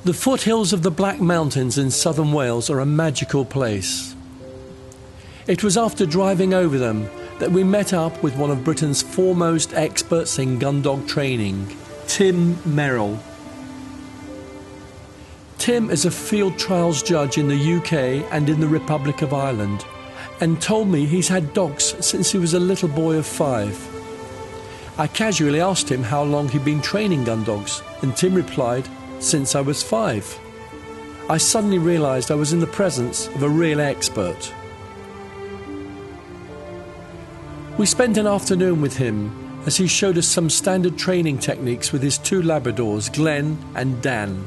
The foothills of the Black Mountains in southern Wales are a magical place. It was after driving over them that we met up with one of Britain's foremost experts in gun dog training, Tim Merrill. Tim is a field trials judge in the UK and in the Republic of Ireland, and told me he's had dogs since he was a little boy of 5. I casually asked him how long he'd been training gun dogs, and Tim replied, "Since I was 5." I suddenly realised I was in the presence of a real expert. We spent an afternoon with him as he showed us some standard training techniques with his 2 Labradors, Glenn and Dan.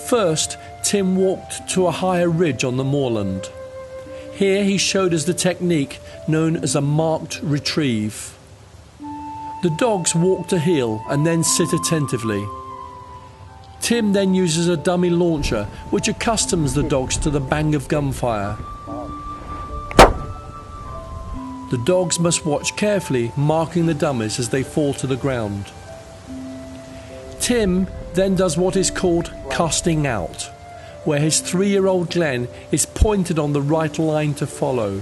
First, Tim walked to a higher ridge on the moorland. Here he showed us the technique known as a marked retrieve. The dogs walk to heel and then sit attentively. Tim then uses a dummy launcher which accustoms the dogs to the bang of gunfire. The dogs must watch carefully, marking the dummies as they fall to the ground. Tim then does what is called casting out, where his 3-year-old Glenn is pointed on the right line to follow.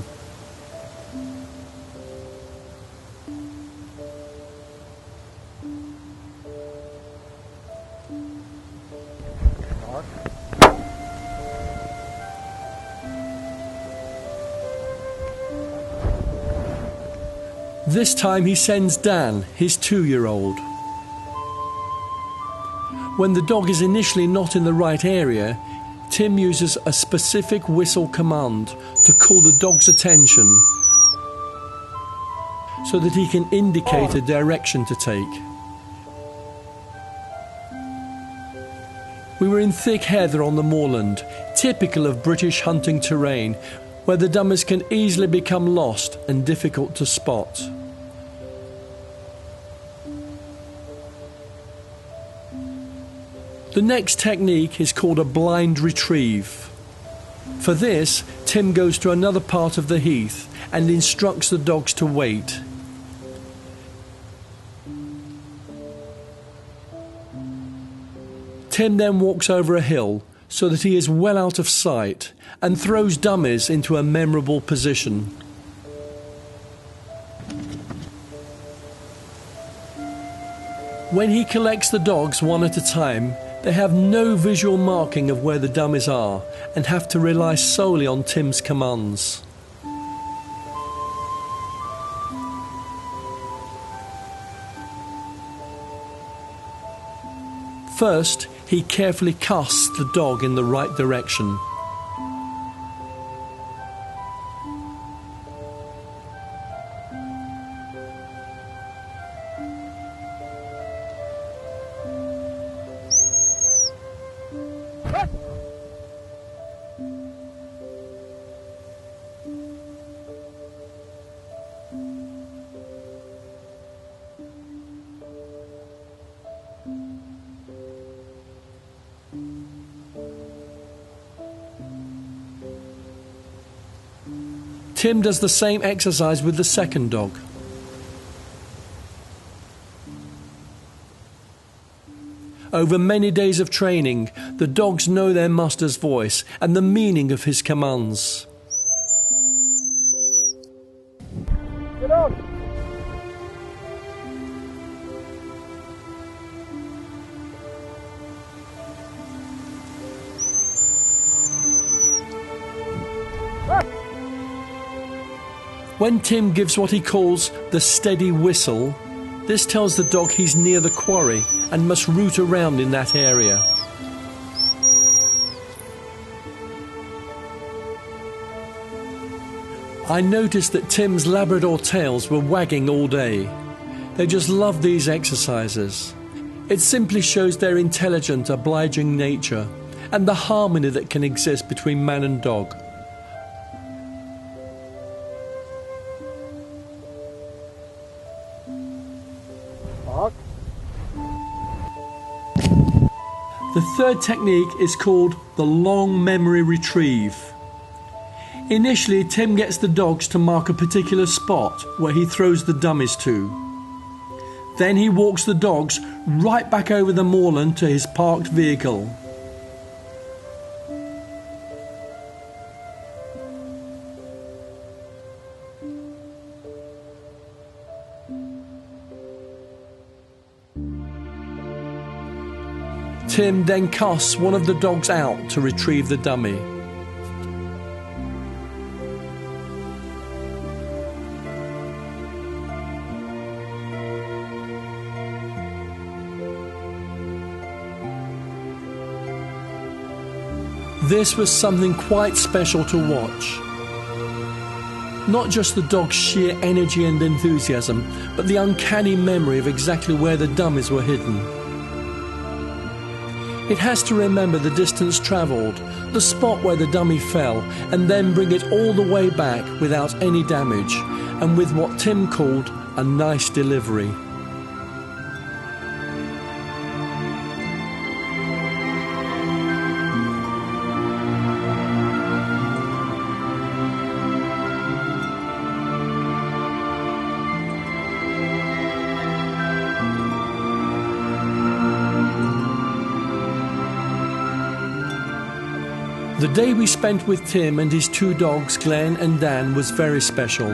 This time he sends Dan, his 2-year-old. When the dog is initially not in the right area, Tim uses a specific whistle command to call the dog's attention so that he can indicate a direction to take. We were in thick heather on the moorland, typical of British hunting terrain, where the dummies can easily become lost and difficult to spot. The next technique is called a blind retrieve. For this, Tim goes to another part of the heath and instructs the dogs to wait. Tim then walks over a hill so that he is well out of sight and throws dummies into a memorable position. When he collects the dogs one at a time, they have no visual marking of where the dummies are and have to rely solely on Tim's commands. First, he carefully casts the dog in the right direction. Tim does the same exercise with the second dog. Over many days of training, the dogs know their master's voice and the meaning of his commands. Get on! When Tim gives what he calls the steady whistle, this tells the dog he's near the quarry and must root around in that area. I noticed that Tim's Labrador tails were wagging all day. They just love these exercises. It simply shows their intelligent, obliging nature and the harmony that can exist between man and dog. The third technique is called the long memory retrieve. Initially, Tim gets the dogs to mark a particular spot where he throws the dummies to. Then he walks the dogs right back over the moorland to his parked vehicle. Tim then casts one of the dogs out to retrieve the dummy. This was something quite special to watch. Not just the dog's sheer energy and enthusiasm, but the uncanny memory of exactly where the dummies were hidden. It has to remember the distance travelled, the spot where the dummy fell, and then bring it all the way back without any damage, and with what Tim called a nice delivery. The day we spent with Tim and his two dogs, Glenn and Dan, was very special.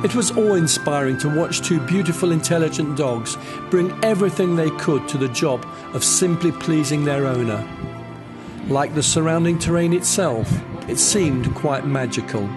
It was awe-inspiring to watch two beautiful, intelligent dogs bring everything they could to the job of simply pleasing their owner. Like the surrounding terrain itself, it seemed quite magical.